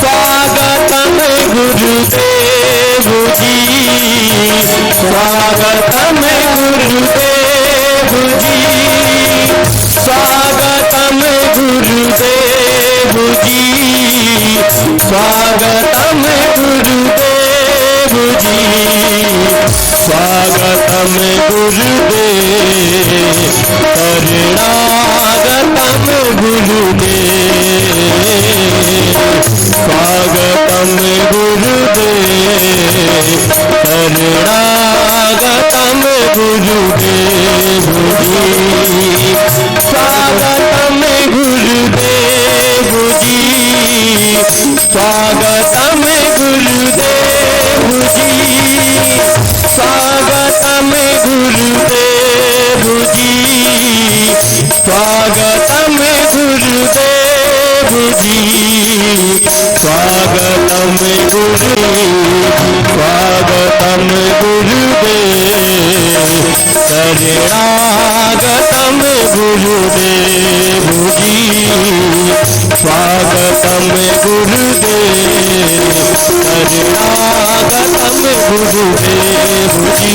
स्वागतम गुरुदेव जी, स्वागतम गुरुदेव जी, स्वागतम गुरुदेव जी, स्वागतम गुरुदेव जी, स्वागतम गुरुदेव, शरणागतम गुरुदेव, स्वागतम गुरुदेव, शरणागतम गुरुदेव जी, स्वागतम गुरुदेव जी, स्वागतम गुरुदेव जी, स्वागतम गुरुदेव जी, स्वागतम गुरुदेव जी, स्वागतम स्वागतम गुरुदेव, शरणागतम गुरुदेव जी, स्वागतम गुरुदेव, शरणागतम गुरुदेव जी,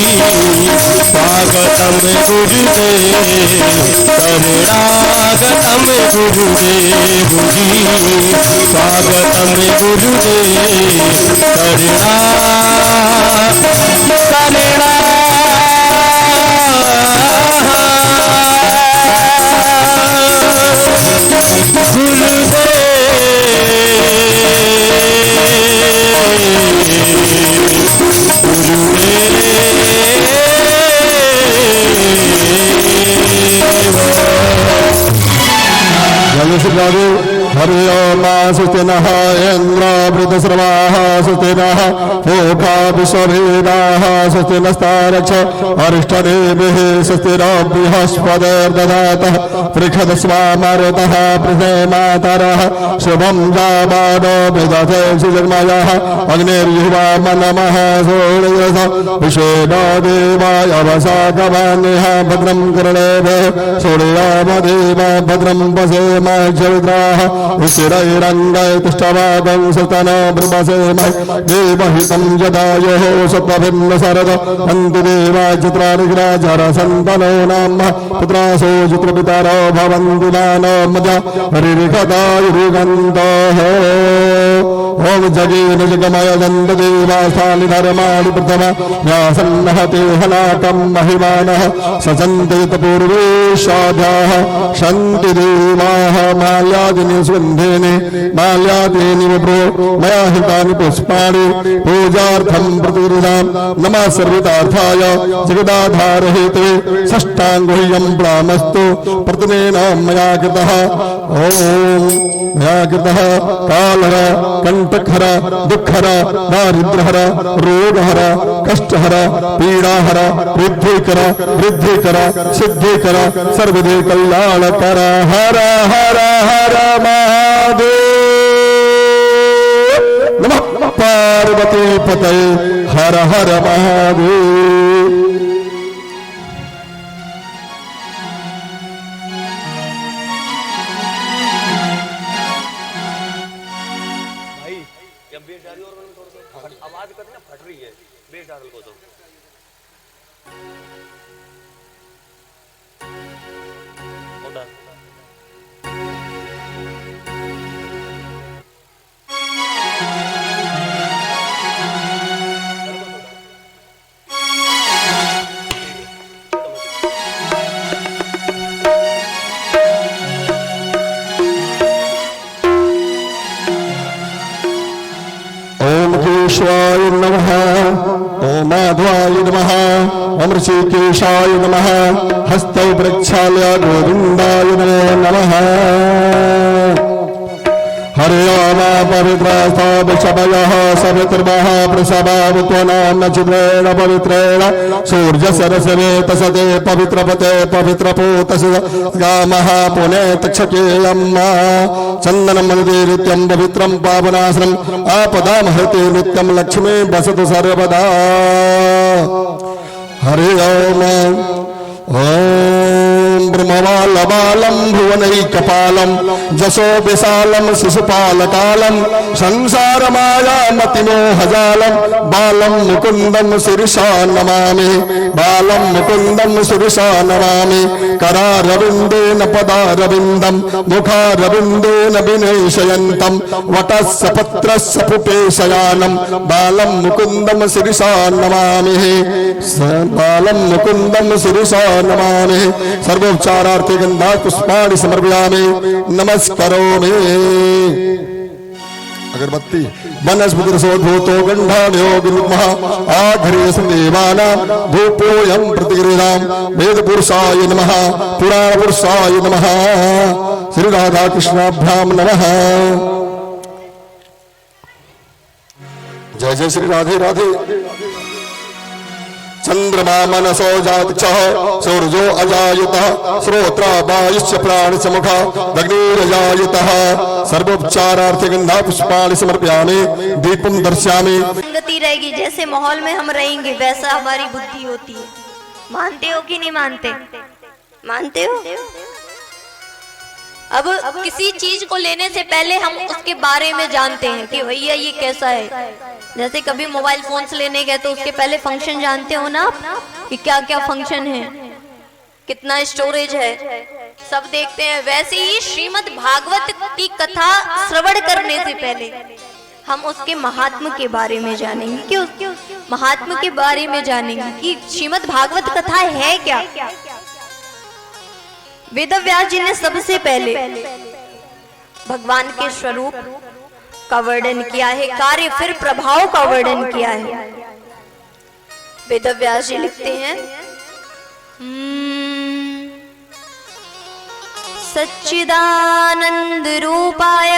स्वागतम गुरुदेव, शरणागतम गुरुदेव जी, स्वागतम गुरुदेव, हरि ओम स्वस्ति नः इंद्रो वृद्धश्रवाः स्वस्ति नः पूषा विश्ववेदाः स्वस्ति नस्तारक्ष अरिष्टदेभिः स्वस्ति नो बृहस्पतिर्दधातः पृषदस्वामरुतः पृथे मातरः शुभं जामानो विदधे सुजन्मयः अग्निर्युवा मनमः सूर्यस विश्वेनो देवाय वसाकवान्यः भद्रं कर्णेभिः सूर्यामदेव भद्रं पश्येमाक्षविद्राः स्थिरैरङ्गै तिष्ठवागं सतनो ब्रह्मसेमै देवहितं यदायुः सत्त्वभिन्न शरद अन्ति देवा चित्रानिग्राजरसन्तनो नाम पुत्रासो चित्रपितरो भवन्ति मानो मजा हरिरिखदायुरुगन्तः ओम जगेन जगमय दन्तदेवास्थानि धर्माणि प्रथम व्यासन्नहते हलाकं महिमानः सचन्तेत पूर्वेशाध्याः शन्ति देवाः माल्यादिनि सुगन्धेने माल्यादेनि विप्रो मया हितानि पुष्पाणि पूजार्थं प्रतिगृहां नमः सर्वतार्थाय जगदाधार हेते षष्ठाङ्गुह्यं प्राणस्तु प्रतिमेन मया कृतः ओम मया कृतः कालहर कंटकहर दुःखहर दारिद्र्यहर रोगहर कष्टहर पीडाहर वृद्धिकर सिद्धिकर सर्वदे कल्याणकर हर हर हर महादेव नमः पार्वती पतये हर हर महादेव। आवाज करना फट रही है बेस डाल को तो केशवाय नमः ओम माधवाय नमः ओम ऋषिकेशाय नमः हस्तौ प्रक्षाल्य गोविन्दाय नमः हरे ओम पवित्रस्थ वृषभयः सवितृभः वृषभावत्वनां नचिद्रेण पवित्रेण सूर्यसरसवे तसते पवित्रपते पवित्रपूतसगामः पुने तक्षकेयम् चन्दनमन्दिरित्यं पवित्रं पावनासनम् आपदामहते नित्यं लक्ष्मी वसतु सर्वदा। हरे ओम ओम ब्रह्मवालबालं भुवनैकपालं जसो विशालं शिशुपालकालं संसारमायामतिमोहजालं बालं मुकुन्दं शिरसा नमामि बालं मुकुन्दं शिरसा नमामि करारविन्देन पदारविन्दं मुखारविन्देन विनेशयन्तं वटस्य पत्रस्य पुपेशयानं बालं मुकुन्दं शिरसा नमामि बालं मुकुन्दं शिरसा नमामि सर्वोपचारार्थे गंधा पुष्पाणि समर्पयामि नमस्करोमि अगरबत्ती वनस्पतिरसोद्भूतो गंधाढ्यो विरुद्मः आघ्रेयसं देवानां धूपोऽयं प्रतिगृह्णां वेदपुरुषाय नमः पुराणपुरुषाय नमः श्री राधा कृष्णाभ्यां नमः। जय जय श्री राधे राधे। चंद्रमा मनसो जातः सूर्यो अजायतः श्रोत्रा वायुश्च प्राणसमुखः अग्निरजायतः सर्वोपचारार्थे गंधा पुष्पाणि समर्पयामि दीपं दर्शयामि। संगति रहेगी, जैसे माहौल में हम रहेंगे वैसा हमारी बुद्धि होती है। मानते हो कि नहीं मानते? मानते हो? अब किसी चीज को लेने से पहले हम उसके बारे में जानते हैं कि भैया ये कैसा है। जैसे कभी मोबाइल फोन्स लेने गए तो उसके पहले फंक्शन जानते हो ना कि क्या क्या फंक्शन है, कितना स्टोरेज है, सब देखते हैं। वैसे ही श्रीमद् भागवत की कथा श्रवण करने से पहले हम उसके महात्म के बारे में जानेंगे कि महात्म के बारे में जानेंगे कि श्रीमद् भागवत कथा है क्या। वेदव्यास जी ने सबसे पहले भगवान के स्वरूप का वर्णन किया है, कार्य फिर प्रभाव का वर्णन किया है। वेदव्यास जी लिखते हैं सच्चिदानंद रूपाय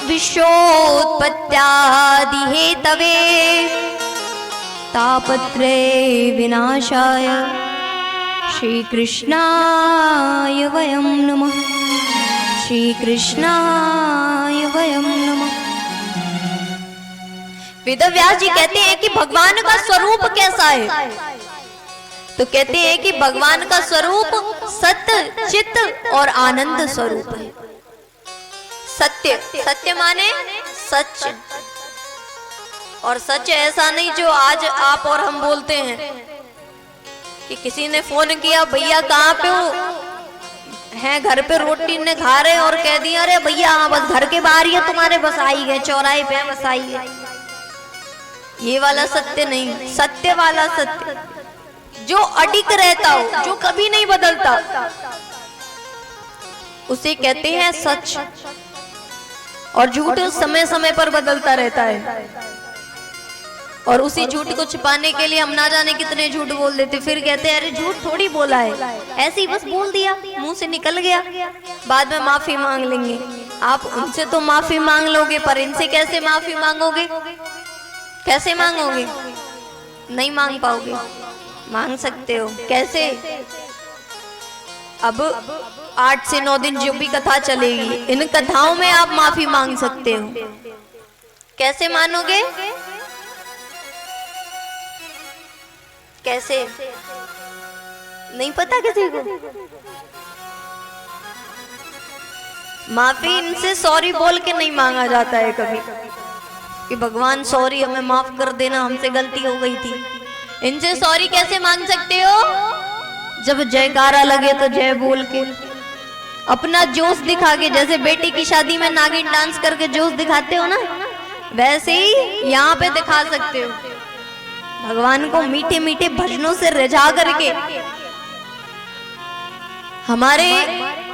विश्वोत्पत्त्यादि हेतवे तापत्रय विनाशाय श्री कृष्णाय वयं नमः श्री कृष्णाय वयं नमः। वेदव्यास जी कहते हैं कि भगवान का स्वरूप कैसा है, तो कहते हैं कि भगवान का स्वरूप सत्य चित्त और आनंद स्वरूप है। सत्य, सत्य माने सच, और सच ऐसा नहीं जो आज आप और हम बोलते हैं कि किसी ने फोन किया भैया कहाँ पे हो, हैं घर पे रोटी ने खा रहे और कह दिया अरे भैया हाँ बस घर के बाहर ही है तुम्हारे, बस आई गए चौराहे पे बस आई है। ये वाला सत्य नहीं, सत्य वाला सत्य जो अडिग रहता हो, जो कभी नहीं बदलता, उसे कहते हैं सच। और झूठ समय समय पर बदलता रहता है, और उसी झूठ को छिपाने के लिए हम ना जाने कितने झूठ बोल देते, फिर कहते हैं अरे झूठ थोड़ी बोला है, ऐसे ही बस बोल दिया, मुंह से निकल गया, बाद में माफी मांग लेंगे। आप उनसे तो माफी मांग लोगे, पर इनसे कैसे माफी मांगोगे? कैसे मांगोगे? नहीं मांग पाओगे। मांग सकते हो कैसे? अब 8 से 9 दिन जो भी कथा चलेगी, इन कथाओं में आप माफी मांग सकते हो। कैसे मानोगे? कैसे? नहीं पता किसी को? माफी इनसे सॉरी बोल के नहीं मांगा जाता है कभी कि भगवान सॉरी हमें माफ कर देना, हमसे गलती हो गई थी। इनसे सॉरी कैसे मांग सकते हो? जब जयकारा लगे तो जय बोल के, अपना जोश दिखा के, जैसे बेटी की शादी में नागिन डांस करके जोश दिखाते हो ना, वैसे ही यहाँ पे दिखा सकते हो। भगवान को मीठे मीठे भजनों से रिझा करके, हमारे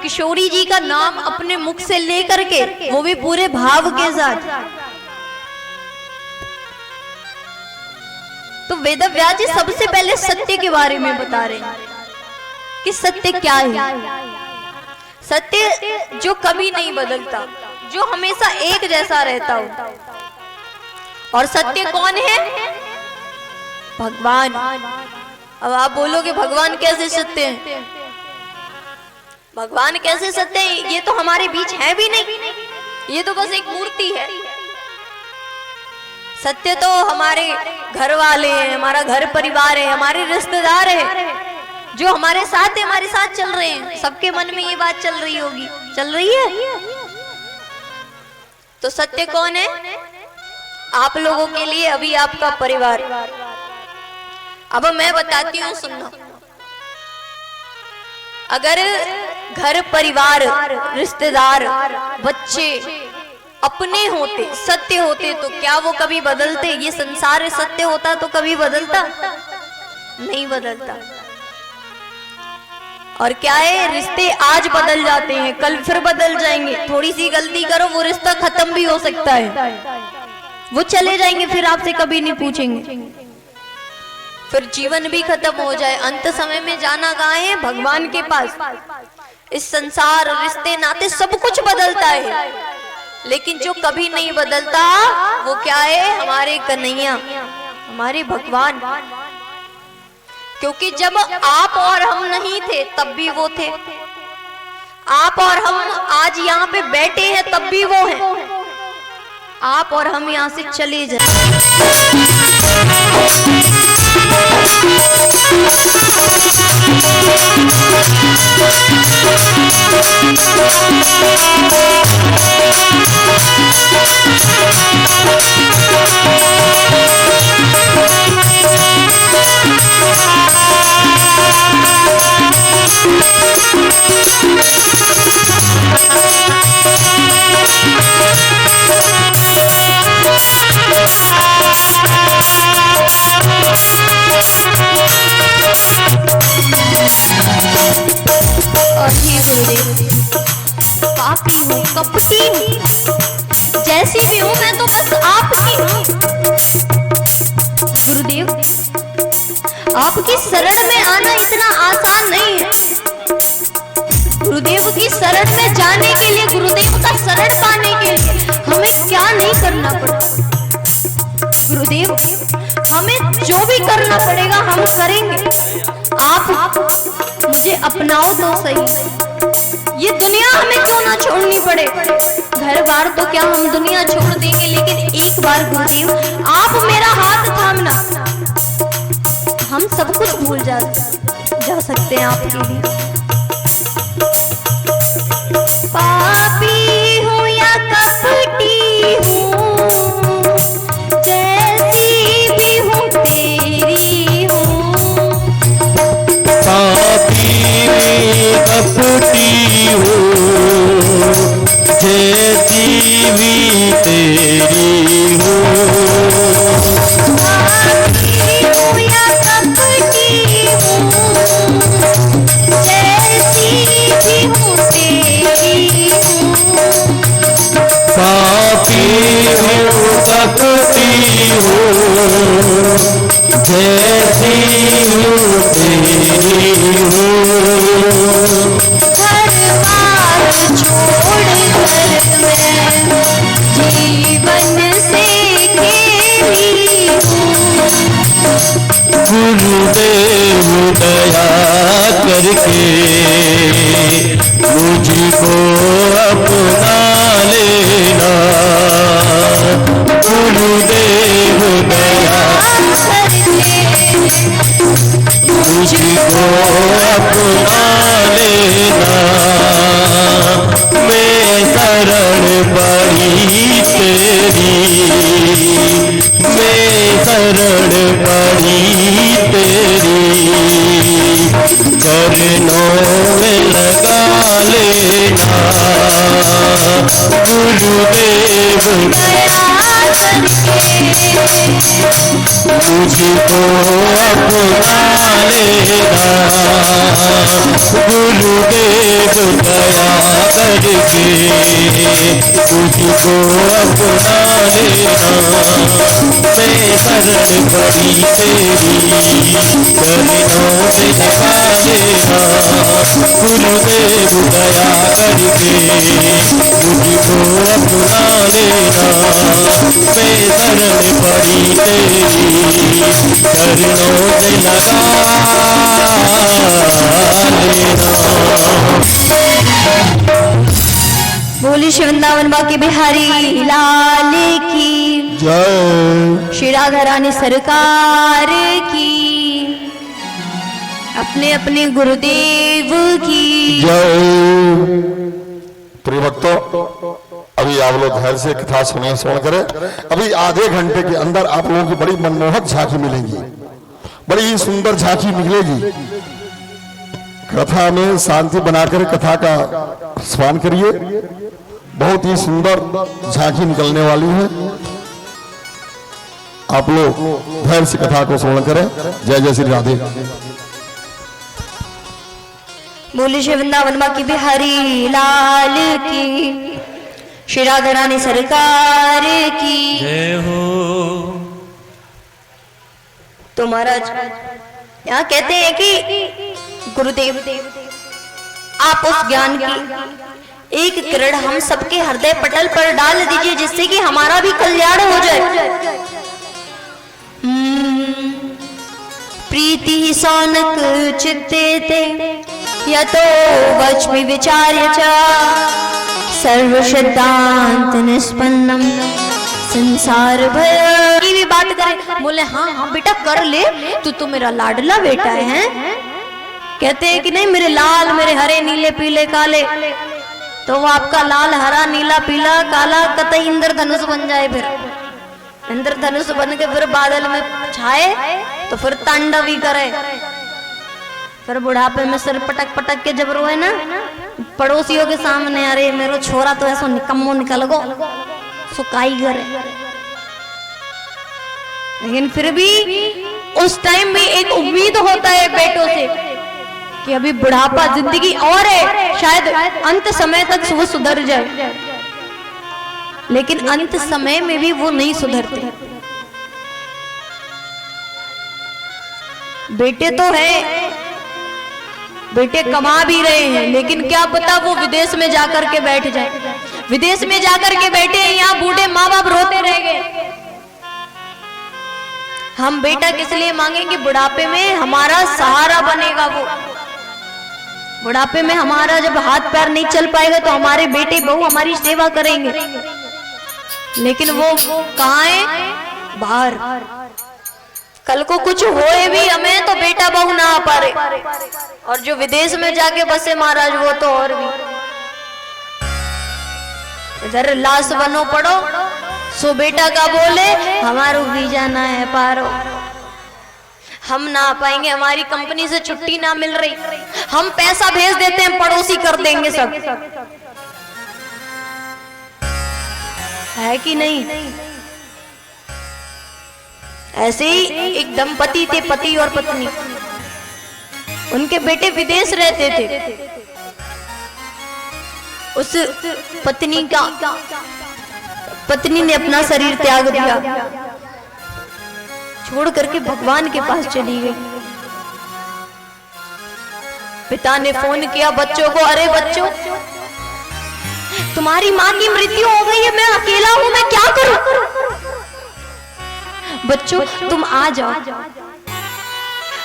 किशोरी जी का नाम अपने मुख से लेकर के, वो भी पूरे भाव के साथ। तो वेदव्यास जी सबसे पहले सत्य के बारे में बता रहे हैं कि सत्य क्या है। सत्य जो कभी नहीं बदलता, जो हमेशा एक जैसा रहता हो। और सत्य कौन है? भगवान। अब आप बोलोगे भगवान कैसे सत्य है? भगवान कैसे सत्य है? ये तो हमारे बीच है भी नहीं, ये तो बस एक मूर्ति है। सत्य तो हमारे घर वाले हैं, हमारा घर परिवार है, हमारे रिश्तेदार है, जो हमारे साथ है, हमारे साथ चल रहे हैं, सबके मन में ये बात चल रही होगी, चल रही है। तो सत्य कौन है? आप लोगों के लिए अभी आपका परिवार। अब मैं बताती हूँ, सुनना। अगर घर परिवार, रिश्तेदार, बच्चे अपने होते, सत्य होते, तो क्या वो कभी बदलते? ये संसार सत्य होता तो कभी बदलता? नहीं बदलता। और क्या है, रिश्ते आज बदल जाते हैं, कल फिर बदल जाएंगे। थोड़ी सी गलती करो, वो रिश्ता खत्म भी हो सकता है, वो चले जाएंगे, फिर आपसे कभी नहीं पूछेंगे, फिर जीवन भी खत्म हो जाए। अंत समय में जाना कहाँ है? भगवान के पास। इस संसार, रिश्ते, नाते, सब कुछ बदलता है, लेकिन जो कभी नहीं बदलता वो क्या है? हमारे कन्हैया, हमारे भगवान। क्योंकि जब आप और हम नहीं थे तब भी वो थे, आप और हम आज यहाँ पे बैठे हैं तब भी वो हैं, आप और हम यहाँ से चले जाए। पापी हूँ, कपटी हूँ, जैसी भी हूँ मैं तो बस आपकी हूँ। गुरुदेव, आपकी शरण में आना इतना आसान नहीं है। गुरुदेव की शरण में जाने के लिए, गुरुदेव का शरण पाने के लिए हमें क्या नहीं करना पड़ता? गुरुदेव, हमें जो भी करना पड़ेगा हम करेंगे। आप मुझे अपनाओ तो सही। ये दुनिया हमें क्यों ना छोड़नी पड़े, घर बार तो क्या हम दुनिया छोड़ देंगे, लेकिन एक बार गुरुदेव आप मेरा हाथ थामना, हम सब कुछ भूल जा सकते हैं आपके लिए। पापी हूँ या कपटी हूँ, जैसी भी हूँ तेरी हूँ। पापी कपटी हूँ, जैसी भी तेरी हूँ। पापी हूँ या कपटी हूँ, जैसी भी हूँ तेरी हूँ। पापी हूँ कपटी हूँ, जैसी हूँ तेरी हूँ। घर-बार छोड़कर मैं जीवन से खेली हूँ। गुरुदेव दया करके मुझको अपना लेना। गुरुदेव दया मुझको अपना लेना। मैं शरण पड़ी तेरी, मैं शरण पड़ी तेरी। चरणों में लगा लेना। गुरुदेव मुझको अपना लेना। गुरुदेव दया करके मुझको अपना लेना। मैं शरण पड़ी तेरी, चरणों में लगा लेना। गुरुदेव दया करके मुझको अपना लेना। मैं शरण पड़ी तेरी, चरणों से लगा लेना। बोली श्री वृंदावन बाकी बिहारी लाल की जय। श्री राधा रानी सरकार की। अपने अपने गुरुदेव की जय। प्रिय भक्तों, अभी आप लोग धैर्य से कथा सुने श्रवण करें। अभी आधे घंटे के अंदर आप लोगों की बड़ी मनमोहक झांकी मिलेगी, बड़ी सुंदर झांकी निकलेगी। कथा में शांति बनाकर कथा का स्मरण करिए, बहुत ही सुंदर झांकी निकलने वाली है। आप लोग धैर्य से कथा को श्रवण करें। जय जय श्री राधे। बोले श्री वृंदावन मां की बिहारी लाल की, श्री राधा रानी सरकार की जय हो। तो महाराज यहाँ कहते हैं कि गुरुदेव आप उस ज्ञान की एक किरण हम सबके हृदय पटल पर डाल दीजिए, जिससे कि हमारा भी कल्याण हो जाए। प्रीति सौनक चित्ते ते यतो वच्मि विचार्य च सर्व सिद्धांत निष्पन्नम संसार भय की भी बात करें। बोले हाँ हाँ बेटा कर ले, तू मेरा लाडला बेटा है। कहते हैं कि नहीं मेरे लाल, मेरे हरे नीले पीले काले, तो वो आपका लाल हरा नीला पीला काला कतई इंद्रधनुष बन जाए। फिर इंद्रधनुष बन के फिर बादल में छाए तो फिर तांडव ही करे। फिर बुढ़ापे में सिर पटक पटक के जब रोए ना पड़ोसियों के सामने, अरे मेरो छोरा तो ऐसा निकम्मो निकल गो, सुकाई करे। लेकिन फिर भी उस टाइम में एक उम्मीद होता है बेटों से कि अभी बुढ़ापा जिंदगी और है, शायद अंत समय तक वो सुधर जाए। लेकिन अंत समय में भी वो नहीं सुधरते। बेटे तो है, बेटे कमा भी रहे हैं, लेकिन क्या पता वो विदेश में जाकर के बैठ जाए। विदेश में जाकर के बैठे हैं, यहाँ बूढ़े माँ बाप रोते रह गए। हम बेटा किस लिए मांगेंगे? बुढ़ापे में हमारा सहारा बनेगा। वो बुढ़ापे में हमारा जब हाथ पैर नहीं चल पाएगा तो हमारे बेटे बहू हमारी सेवा करेंगे। लेकिन वो कहाँ है? बाहर। कल को कुछ होए भी हमें तो बेटा बहू ना आ पा रहे, और जो विदेश में जाके बसे महाराज वो तो और भी। इधर लाश बनो पड़ो, सो बेटा का बोले हमारो वीजा ना है पारो, हम ना आ पाएंगे, हमारी कंपनी से छुट्टी ना मिल रही, हम पैसा भेज देते हैं पड़ोसी कर देंगे सब। है कि नहीं? ऐसे ही एक दंपति थे, पति और पत्नी। उनके बेटे विदेश रहते थे। उस पत्नी ने अपना शरीर त्याग दिया, छोड़ करके भगवान के पास चली गई। पिता ने फोन किया बच्चों को, अरे बच्चों तुम्हारी माँ की मृत्यु हो गई है, मैं अकेला हूं, मैं क्या करूं? बच्चों तुम आ जाओ,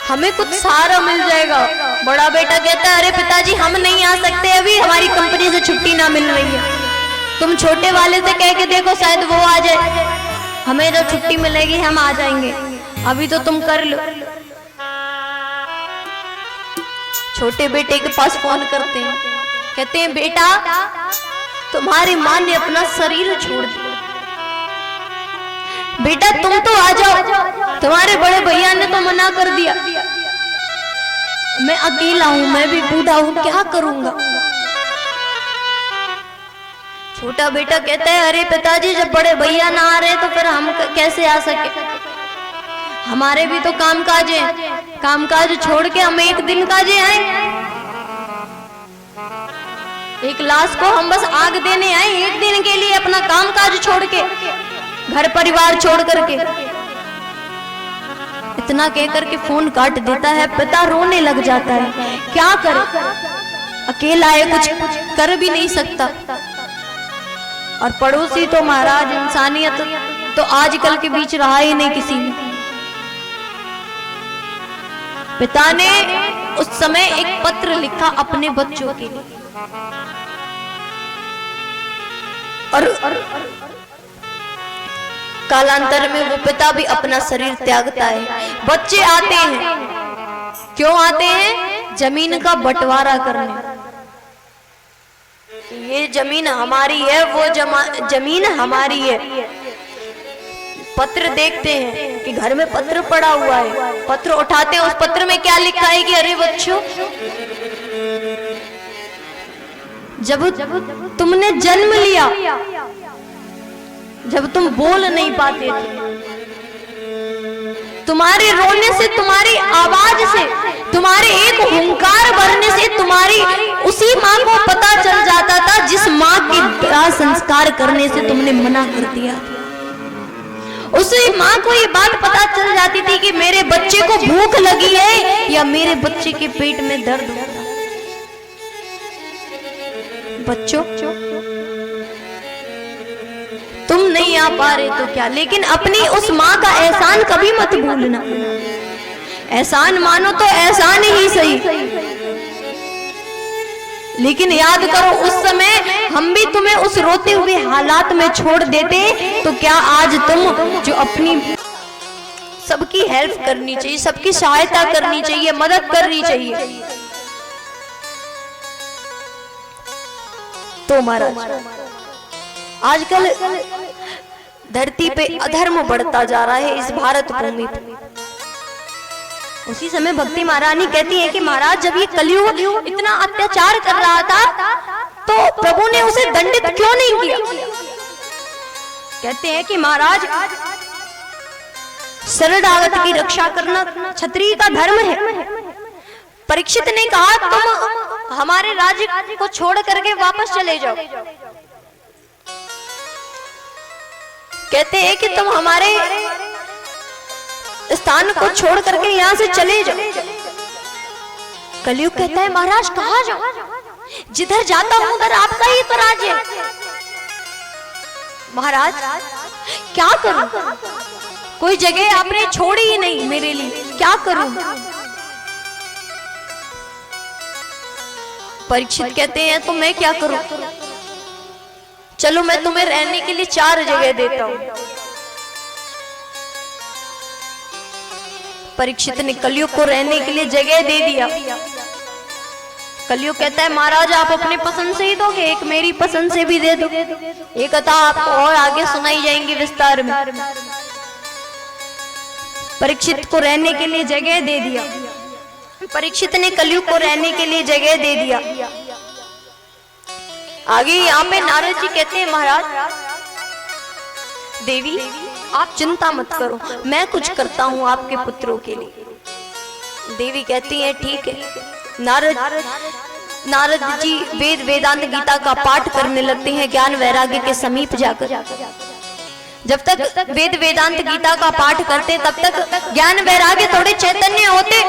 हमें कुछ सहारा मिल जाएगा। बड़ा बेटा कहता है अरे पिताजी हम नहीं आ सकते, अभी हमारी कंपनी से छुट्टी ना मिल रही है, तुम छोटे वाले से कह के देखो शायद वो आ जाए, हमें जब छुट्टी मिलेगी हम आ जाएंगे, अभी तो तुम कर लो। छोटे बेटे के पास फोन करते हैं, कहते हैं बेटा तुम्हारी माँ ने अपना शरीर छोड़ दिया, बेटा तुम तो आ जाओ, तुम्हारे बड़े भैया ने तो मना कर दिया, मैं अकेला हूं, मैं भी बूढ़ा हूं, क्या करूंगा? छोटा बेटा कहता है अरे पिताजी जब बड़े भैया ना आ रहे तो फिर हम कैसे आ सके, हमारे भी तो कामकाज है, कामकाज छोड़ के हम एक दिन काजे आए, एक लाश को हम बस आग देने आए एक दिन के लिए, अपना कामकाज छोड़ के, घर परिवार छोड़ करके। इतना कहकर के फोन काट देता है। पिता रोने लग जाता है, क्या करे, अकेला है, कुछ कर भी नहीं सकता। और पड़ोसी तो महाराज इंसानियत तो आजकल के बीच रहा ही नहीं किसी ने। पिता ने उस समय एक पत्र लिखा अपने बच्चों के लिए, और कालांतर में वो पिता भी अपना शरीर त्यागता है। बच्चे आते हैं क्यों आते हैं? जमीन का बंटवारा करने। ये जमीन हमारी है, वो जमीन हमारी है। पत्र देखते हैं कि घर में पत्र पड़ा हुआ है, पत्र उठाते हैं, उस पत्र में क्या लिखा है कि अरे बच्चों, जब तुमने जन्म लिया, जब तुम बोल नहीं पाते थे, तुम्हारे रोने से, तुम्हारी आवाज से, तुम्हारे एक हुंकार भरने से तुम्हारी उसी माँ को पता चल जाता था जिस माँ के दाह संस्कार करने से तुमने मना कर दिया। उसी माँ को ये बात पता चल जाती थी कि मेरे बच्चे को भूख लगी है या मेरे बच्चे के पेट में दर्द हो रहा है। बच्चों, तुम नहीं आ पा रहे तो क्या, लेकिन अपनी उस माँ का एहसान कभी मत भूलना। एहसान मानो तो एहसान ही सही, लेकिन याद करो उस समय हम भी तुम्हें उस रोते हुए हालात में छोड़ देते तो क्या आज तुम जो अपनी सबकी हेल्प करनी चाहिए, सबकी सहायता करनी चाहिए, मदद करनी चाहिए, तो महाराज आजकल धरती पे अधर्म बढ़ता जा रहा है इस भारत भूमि पे। उसी समय भक्ति महारानी कहती है कि महाराज जब ये कलयुग इतना अत्याचार कर रहा था तो प्रभु ने उसे दंडित क्यों नहीं किया? कहते हैं कि महाराज शरणागत की रक्षा करना क्षत्रिय का धर्म है। परीक्षित ने कहा तुम हमारे राज्य को छोड़ करके वापस चले जाओ। कहते हैं कि तुम हमारे स्थान को छोड़ करके यहाँ से चले जाओ। कलयुग कहता है महाराज कहाँ जाओ, जिधर जाता हूं उधर आपका ही तो राज है। महाराज क्या करूं, कोई जगह आपने छोड़ी ही नहीं मेरे लिए, क्या करूं? परीक्षित कहते हैं तो मैं क्या करूं, चलो मैं तुम्हें रहने के लिए 4 जगह देता हूं। परीक्षित ने कलयुग को रहने के लिए जगह दे दिया। कलयुग कहता है महाराज आप अपने पसंद से ही दोगे, एक मेरी पसंद से भी दे दो। ये कथा आपको और आगे सुनाई जाएंगी विस्तार में। परीक्षित को रहने के लिए जगह दे दिया। परीक्षित ने कलयुग को रहने के लिए जगह दे दिया। आगे यहाँ पे नारद जी कहते हैं महाराज देवी आप चिंता मत करो, मैं कुछ करता हूँ आपके पुत्रों के लिए। देवी कहती है ठीक है। नारद जी वेद वेदांत गीता का पाठ करने लगते हैं ज्ञान वैराग्य के समीप जाकर। जब तक वेद वेदांत गीता का पाठ करते तब तक ज्ञान वैराग्य थोड़े चैतन्य होते,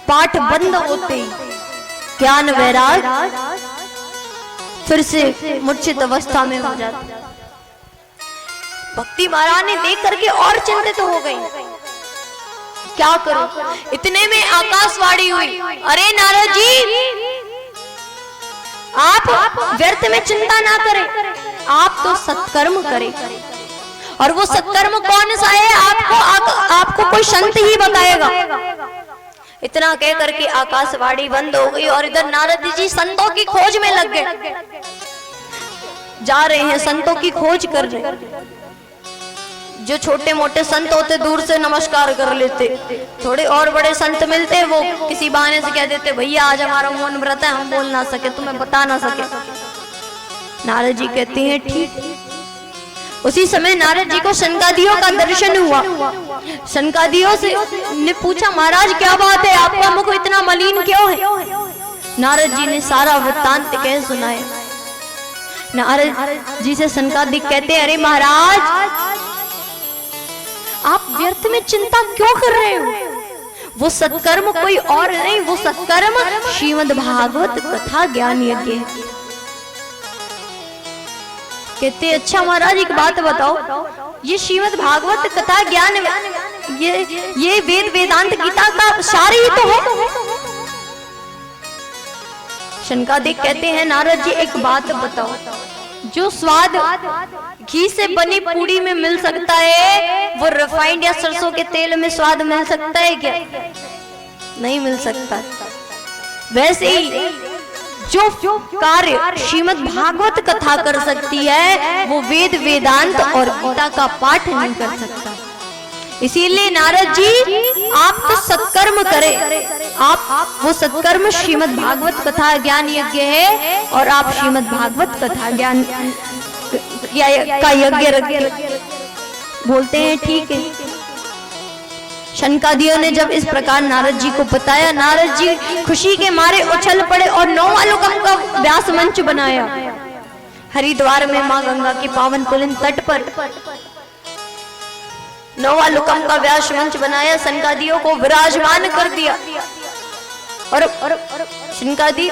पाठ बंद होते ज्ञान वैराग्य फिर से मूर्छित अवस्था में हो जाता। भक्ति महारानी देख करके और चिंतित हो गई, क्या करूं? इतने में आकाशवाणी हुई, अरे नारद जी आप व्यर्थ में चिंता ना करें, आप तो सत्कर्म करें। और वो सत्कर्म कौन सा है आपको कोई संत ही बताएगा। इतना कह करके आकाशवाणी बंद हो गई और इधर नारद जी संतों की खोज में लग गए। जा रहे हैं संतों की खोज कर रहे। जो छोटे मोटे संत होते दूर से नमस्कार कर लेते, थोड़े और बड़े संत मिलते वो किसी बहाने से कह देते भैया आज हमारा मौन व्रत है, हम बोल ना सके, तुम्हें बता ना सके। नारद जी कहते हैं ठीक। उसी समय नारद जी को शनकादियों का दर्शन हुआ। शनकादियों से ने पूछा महाराज क्या बात है, आपका मुख इतना मलिन क्यों है? नारद जी ने सारा वृत्तांत कह सुनाया। नारद जी से शनकादिक कहते हैं अरे महाराज आप व्यर्थ में चिंता क्यों कर रहे हो? वो सत्कर्म कोई और नहीं, वो सत्कर्म श्रीमद् भागवत कथा ज्ञान यज्ञ है। कहते अच्छा महाराज एक बात बताओ, ये श्रीमद् भागवत कथा ज्ञान ये वेद वेदांत गीता का सार ही तो है। शनकादिक कहते हैं नारद जी एक बात बताओ, जो स्वाद घी से बनी पूड़ी में मिल सकता है वो रिफाइंड या सरसों के तेल में स्वाद मिल सकता है क्या? नहीं मिल सकता। वैसे ही जो कार्य श्रीमद् भागवत कथा कर सकती है वो वेद वेदांत और गीता का पाठ नहीं कर सकता। इसीलिए नारद जी आप तो सत्कर्म करें, आप वो सत्कर्म श्रीमद् भागवत कथा ज्ञान यज्ञ है और आप श्रीमद् भागवत कथा ज्ञान का यज्ञ रखिए। बोलते हैं ठीक है। शनकादियों ने जब इस प्रकार नारद जी को बताया, नारद जी खुशी के मारे उछल पड़े और 9वां लोकम का व्यास मंच बनाया। हरिद्वार में मां गंगा के पावन पुलिन तट पर 9वां लोकम का व्यास मंच बनाया, शनकादियों को विराजमान कर दिया और शनकादि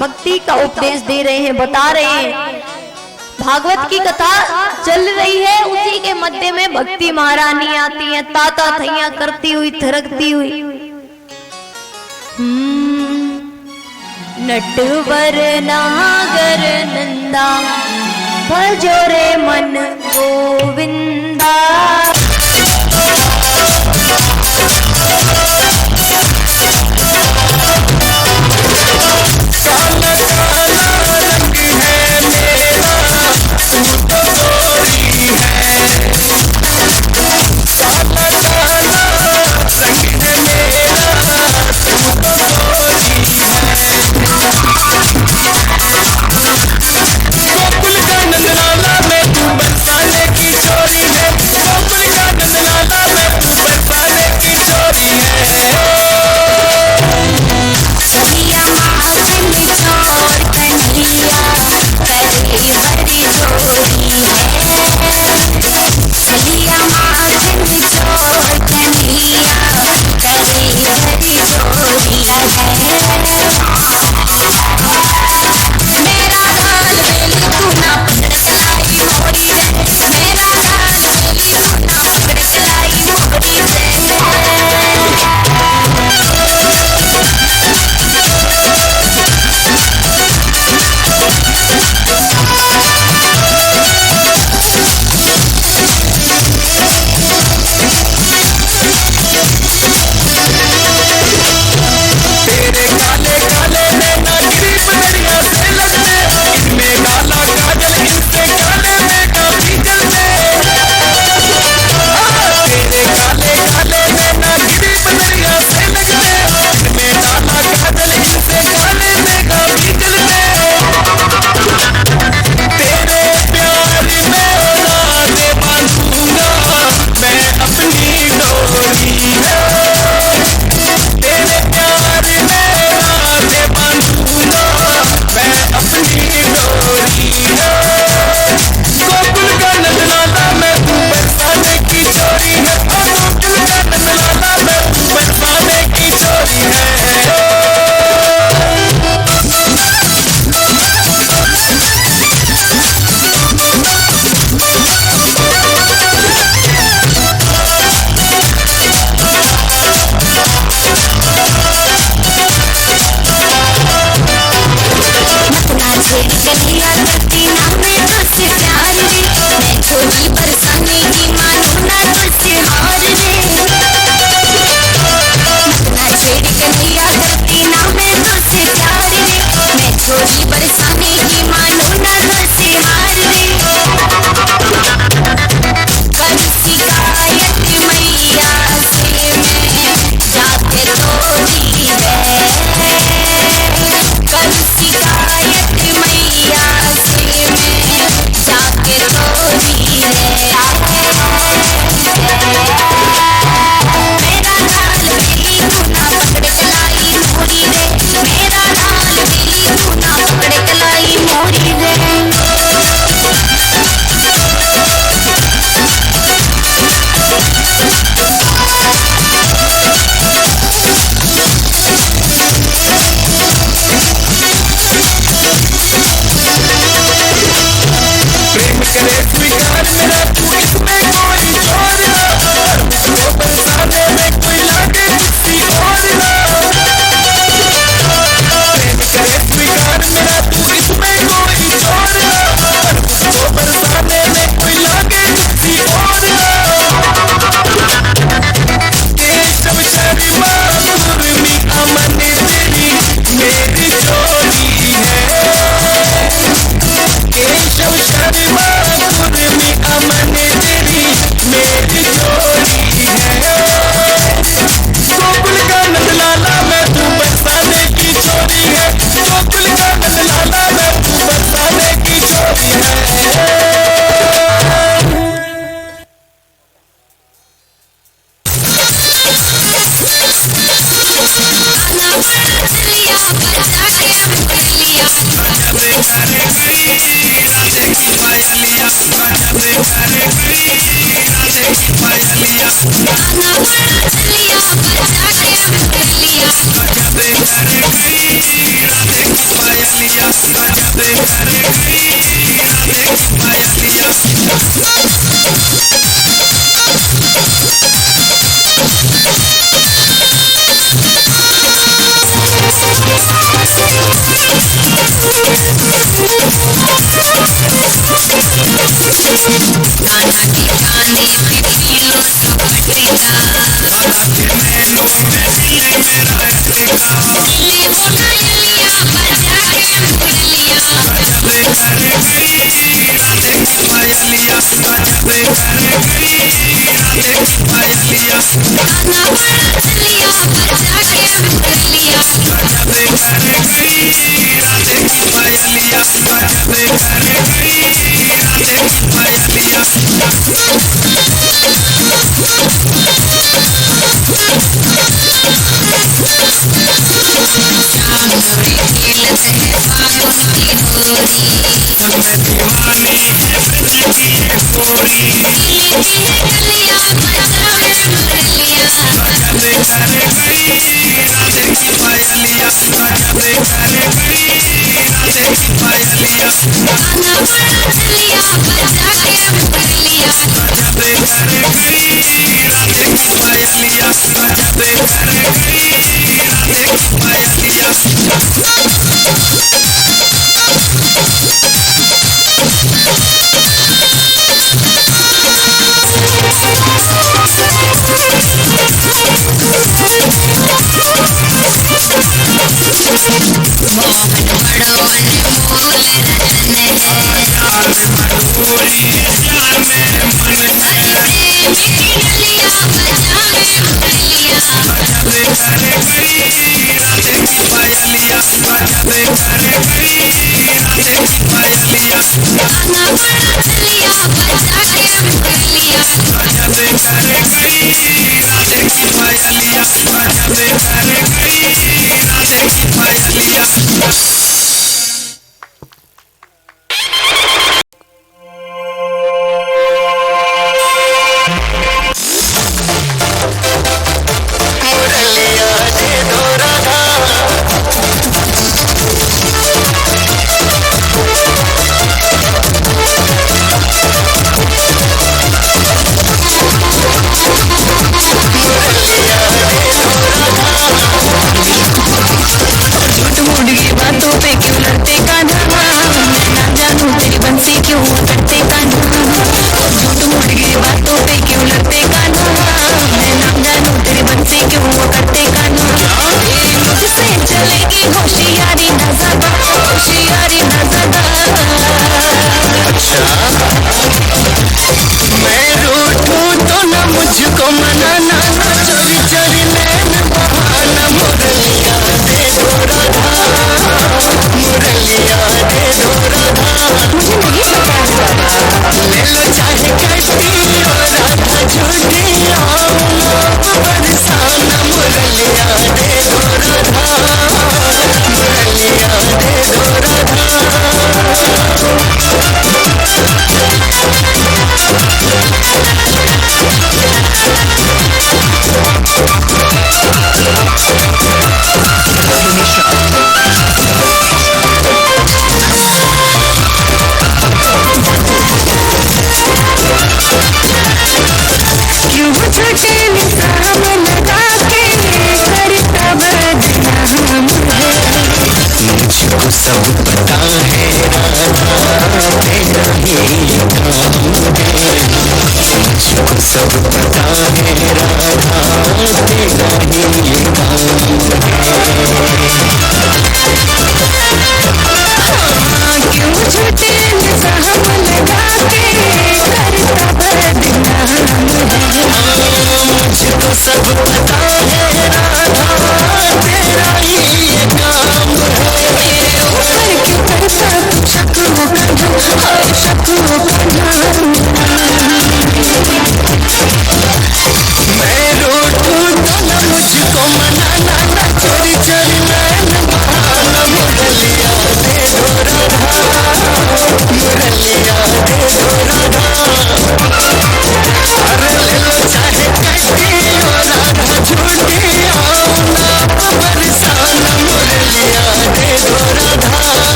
भक्ति का उपदेश दे रहे हैं, बता रहे हैं। भागवत की कथा चल रही है, उसी के मध्य में भक्ति महारानी आती है, ताता थैया करती हुई, थिरकती हुई। नटवर नागर नंदा भजो रे मन गोविंदा।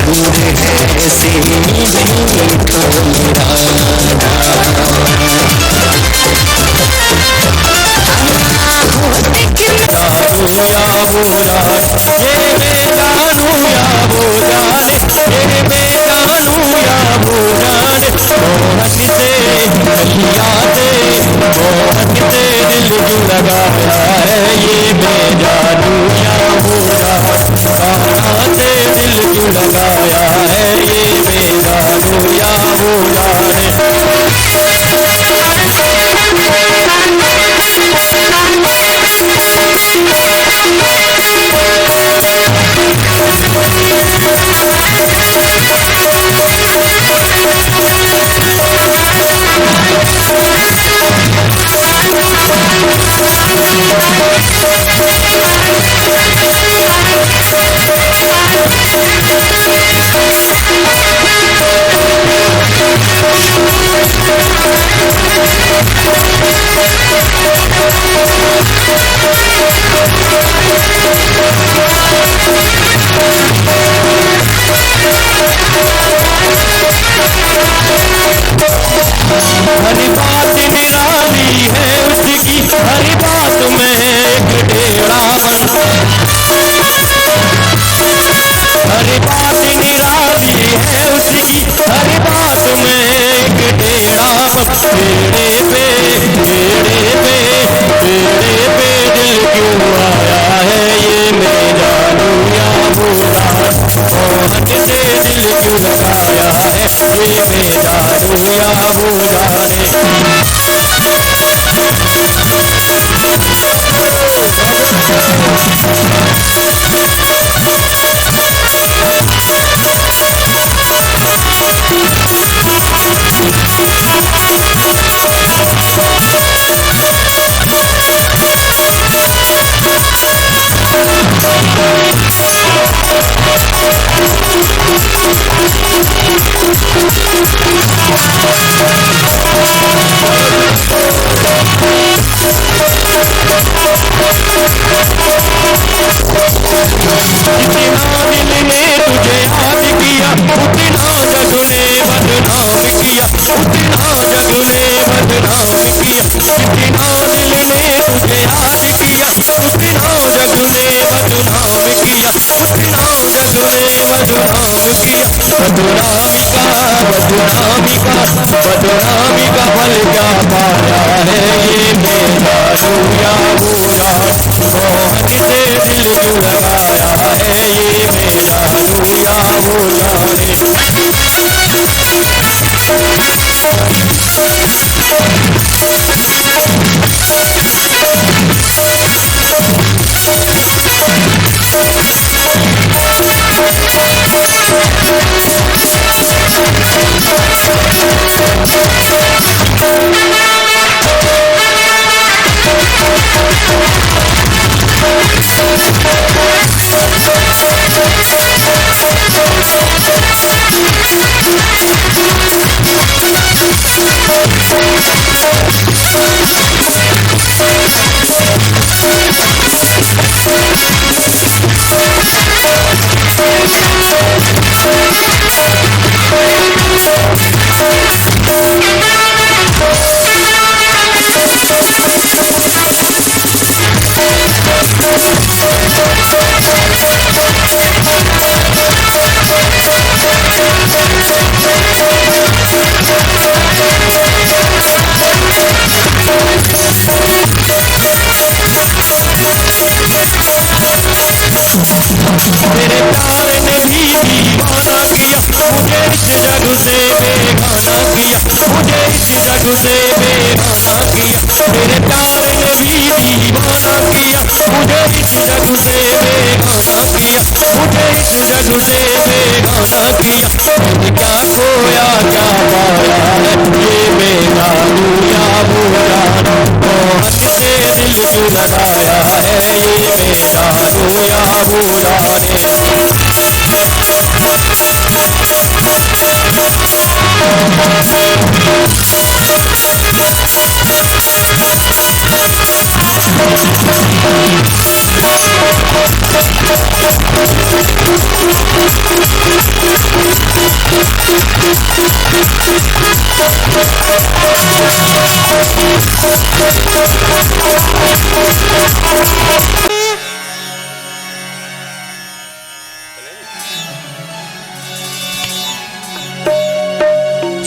दूर है से नहीं तो मेरा जानू या वो जाने ये मैं जानू या वो जाने ये मैं जानू या वो जाने मोहन से कलिया से मोहन से दिल क्यों लगाया है ये मैं जानू या वो जाने कहाँ से दिल क्यों लगाया है ये मैं जानू या वो जाने हरी बात निराली है उसकी हरी बात में एक डेरा बन हरी बात निराली है उसकी हरी बात में एक डेरा बन बेड़े पे दिल क्यों आया है ये मैं जानू या भूला मोहन से दिल क्यों लगाया है ये मैं जानू या भूला बदनामी का फल क्या पाया है ये मेरा दूया बुरा मोहन से दिल क्यों लगाया है ये मेरा दूया बुरा तेरे प्यार ने भी दीवाना किया मुझे इस जग से बेगाना किया मुझे इस जग से बेगाना किया तेरे प्यार ने भी दीवाना किया मुझे इस जग से बेगाना किया मुझे इस जग से बेगाना किया मैंने क्या खोया क्या पाया है ये मेरा दूया बुरा मोहन से दिल क्यों लगाया है ये मेरा दूया बुरा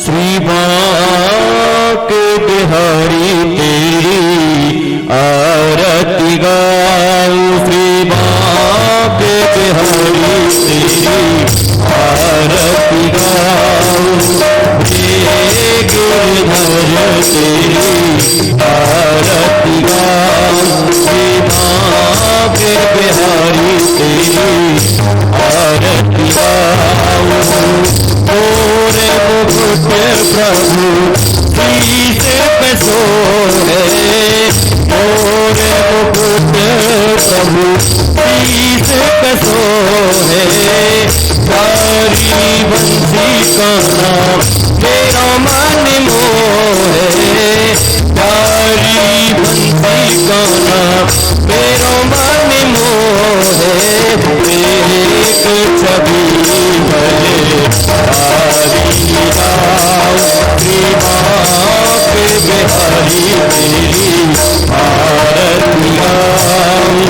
श्री बांके बिहारी तेरी आरती गाऊं, श्री बांके बिहारी तेरी आरती गाऊं, हे गिरधर तेरी आरती गाऊं, श्री बांके बिहारी तेरी आरती गाऊं। मोरे मुकुट प्रभु शीश पे सोहे, मोरे मुकुट प्रभु शीश पे सोहे, प्यारी बंसी का नाम मेरा मन मोहे, प्यारी बंसी का नाम मेरा मन मोहे, एक छवि है हरी राम, श्री बांके बिहारी तेरी आरती गाऊं।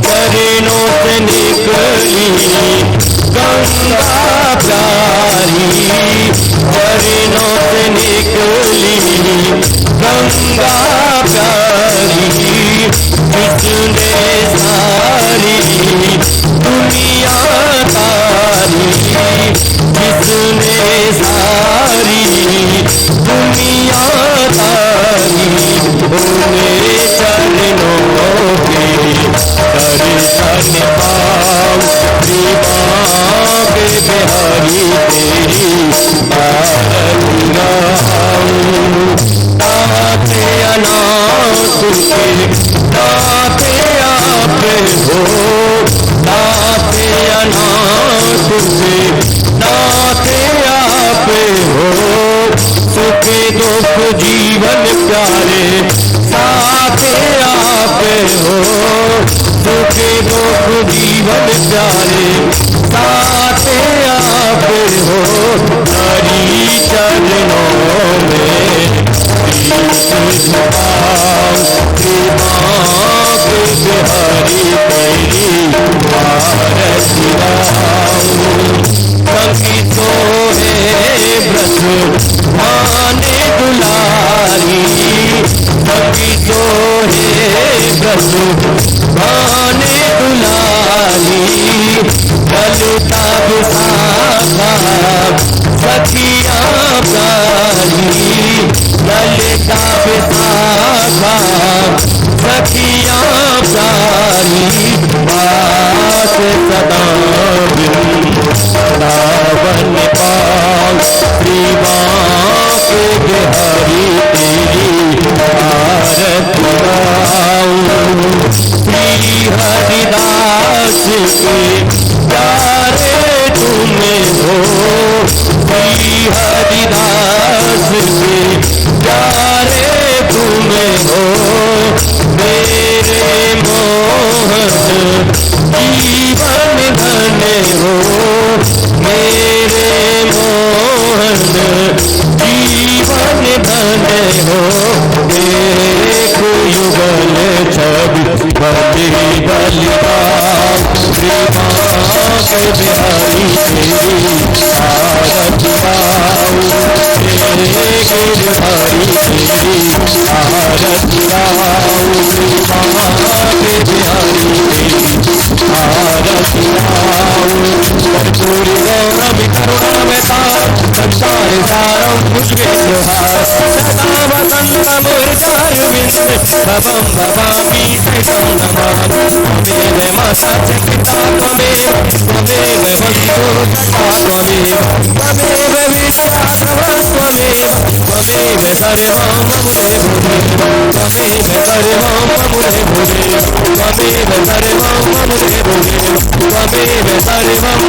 चरणों से निकली गंगा प्यारी, चरणों से निकली गंगा प्यारी, जिसने सारी दुनिया तारी, जिसने सारी दुनिया तारी, उन्हें चरणों के दर्शन पाऊं, श्री बांके बिहारी तेरी आरती गाऊं। दाते अनाथ के दाते आप हो, दाते अनाथ के दाते आप हो, सुख दुख जीवन प्यारे साथे आप हो, सुख दुख जीवन प्यारे साथे आप हो, हरि चरणों में शीश झुकाऊं, श्री बांके बिहारी तेरी आरती गाऊं। संगीतो है ब्रज माने दुलारी, संगीतो है ब्रज माने दुलारी, ललिता विशाखा सखियां प्यारी, ललिता विशाखा सखियां प्यारी, बास सदा वृंदावन पाऊं, श्री बांके बिहारी तेरी आरती गाऊं। श्री हरिदास के प्यारे तुम्हें हो, श्री हरिदास के प्यारे तुम्हें हो, मेरे मोहन जीवन धन हो, मेरे मोहन जीवन धन हो, एक युगल छवि बलि बलिदान, श्री बांके बिहारी तेरी आरती गाऊं, हे गिरधारी तेरी आरती गाऊं, श्री बांके बिहारी तेरी आरती गाऊं। कर्पूरी गौरव करुणा में तार, संसार सारम मुझे त्योहार, सदा वसंत मुरझार विंद, भवम भवामी शैतम नमामि, त्वमेव माता च पिता त्वमेव, त्वमेव बन्धुः सखा त्वमेव, त्वमेव विद्या त्वमेव, त्वमेव सर्वं मम भुजे, त्वमेव सर्वं मम भुजे, त्वमेव सर्वं मम भुजे, त्वमेव सर्वं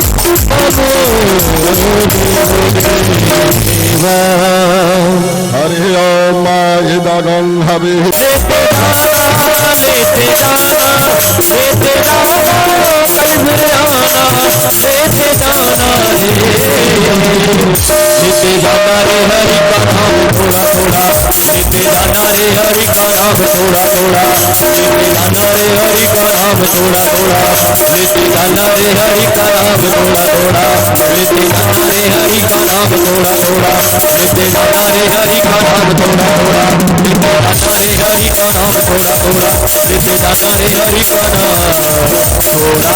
हरि ओम इदं हवि लेते जाना लेते जाना लेते जाना कल फिर आना लेते जाना रे लेते जाना रे हरि का नाम थोड़ा थोड़ा लेते जाना रे हरि का नाम थोड़ा थोड़ा, लेते जाना रे हरि का नाम थोड़ा थोड़ा, लेते जाना रे हरि का नाम थोड़ा थोड़ा, लेते जाना रे हरि का नाम थोड़ा थोड़ा, लेते जाना रे हरि का नाम थोड़ा थोड़ा, लेते जाना रे हरि का नाम थोड़ा थोड़ा, लेते जाना रे हरि का नाम थोड़ा थोड़ा।